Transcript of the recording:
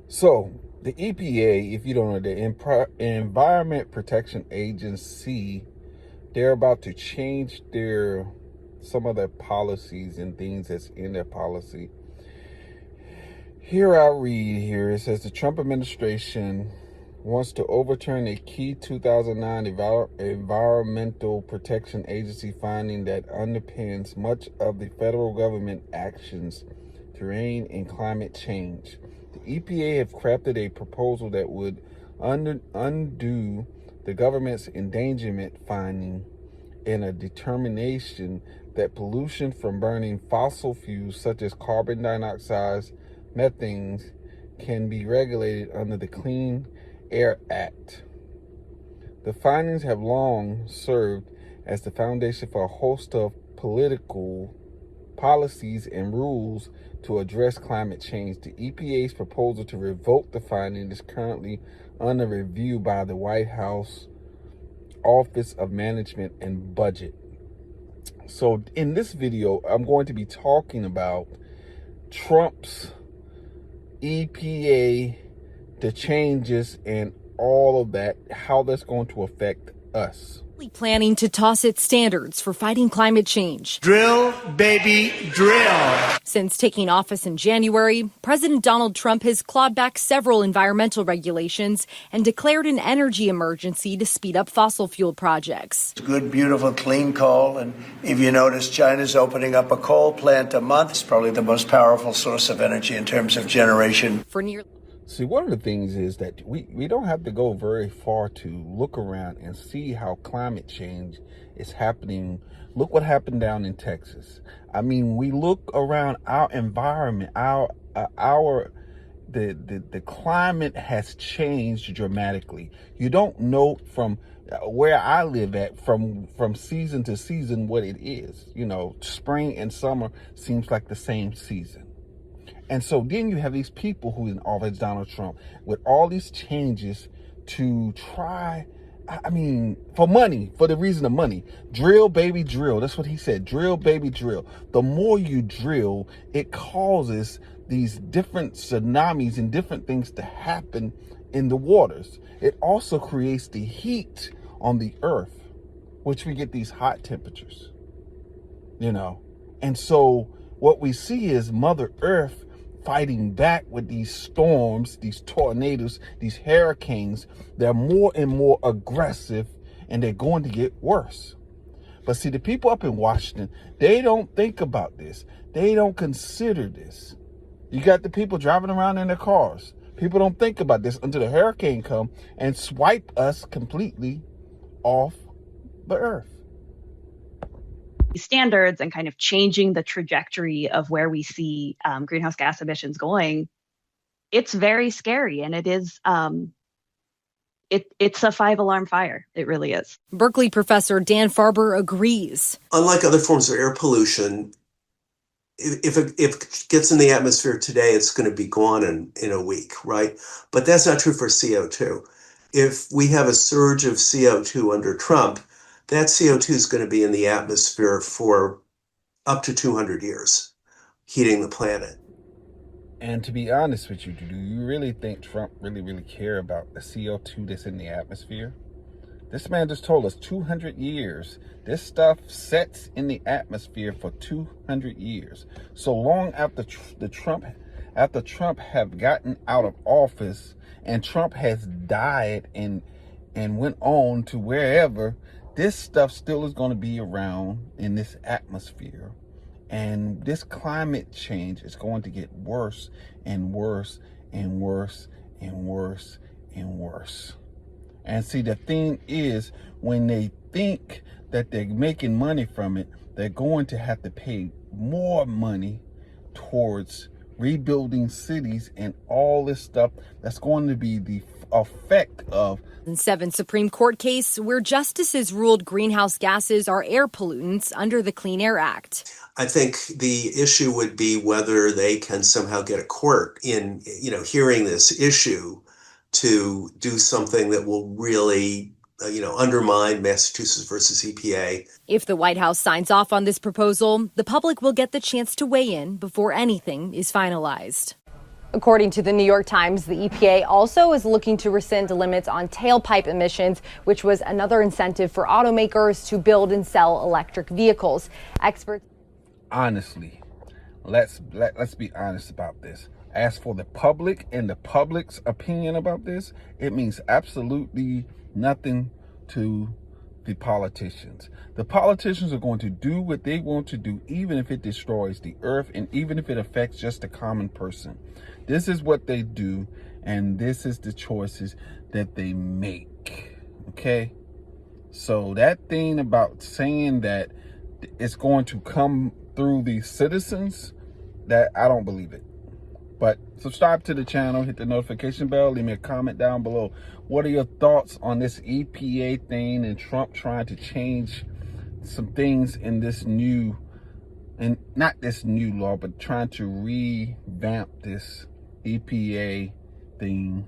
So the EPA, if you don't know, the Environment Protection Agency, they're about to change some of their policies and things that's in their policy. Here I read here, it says the Trump administration wants to overturn a key 2009 Environmental Protection Agency finding that underpins much of the federal government actions to rein in climate change. The EPA have crafted a proposal that would undo the government's endangerment finding and a determination that pollution from burning fossil fuels such as carbon dioxide, methane, can be regulated under the Clean Air Act. The findings have long served as the foundation for a host of political policies and rules to address climate change. The EPA's proposal to revoke the finding is currently under review by the White House Office of Management and Budget. So in this video, I'm going to be talking about Trump's EPA, the changes and all of that, how that's going to affect us. Planning to toss its standards for fighting climate change. Drill, baby, drill. Since taking office in January, President Donald Trump has clawed back several environmental regulations and declared an energy emergency to speed up fossil fuel projects. Good, beautiful, clean coal. And if you notice, China's opening up a coal plant a month. It's probably the most powerful source of energy in terms of generation. See, one of the things is that we don't have to go very far to look around and see how climate change is happening. Look what happened down in Texas. I mean, we look around our environment, the climate has changed dramatically. You don't know from where I live at from season to season what it is. You know, spring and summer seems like the same season. And so then you have these people who in office, Donald Trump, with all these changes to try, I mean, for money, for the reason of money. Drill, baby, drill. That's what he said. Drill, baby, drill. The more you drill, it causes these different tsunamis and different things to happen in the waters. It also creates the heat on the earth, which we get these hot temperatures, you know. And so what we see is Mother Earth fighting back with these storms, these tornadoes, these hurricanes. They're more and more aggressive and they're going to get worse. But see, the people up in Washington, they don't think about this. They don't consider this. You got the people driving around in their cars. People don't think about this until the hurricane come and swipe us completely off the earth. Standards and kind of changing the trajectory of where we see greenhouse gas emissions going, it's very scary, and it is it's a 5-alarm fire. It really is. Berkeley professor Dan Farber agrees. Unlike other forms of air pollution, if it gets in the atmosphere today, it's going to be gone in a week, right? But that's not true for CO2. If we have a surge of CO2 under Trump, that CO2 is going to be in the atmosphere for up to 200 years, heating the planet. And to be honest with you, do you really think Trump really care about the CO2 that's in the atmosphere? This man just told us 200 years. This stuff sets in the atmosphere for 200 years. So long after Trump have gotten out of office and Trump has died and went on to wherever, this stuff still is going to be around in this atmosphere. And this climate change is going to get worse and worse and worse and worse and worse. And see, the thing is, when they think that they're making money from it, they're going to have to pay more money towards rebuilding cities and all this stuff that's going to be the effect of 7 Supreme Court case where justices ruled greenhouse gases are air pollutants under the Clean Air Act. I think the issue would be whether they can somehow get a court in, hearing this issue to do something that will really, undermine Massachusetts versus EPA. If the White House signs off on this proposal, the public will get the chance to weigh in before anything is finalized. According to the New York Times, the EPA also is looking to rescind limits on tailpipe emissions, which was another incentive for automakers to build and sell electric vehicles. Experts. Honestly, let's be honest about this. As for the public and the public's opinion about this, it means absolutely nothing to the politicians. The politicians are going to do what they want to do, even if it destroys the earth and even if it affects just a common person. This is what they do, and this is the choices that they make. Okay? So that thing about saying that it's going to come through the citizens, that I don't believe it. But subscribe to the channel, hit the notification bell, leave me a comment down below. What are your thoughts on this EPA thing and Trump trying to change some things in this new, and not this new law, but trying to revamp this EPA thing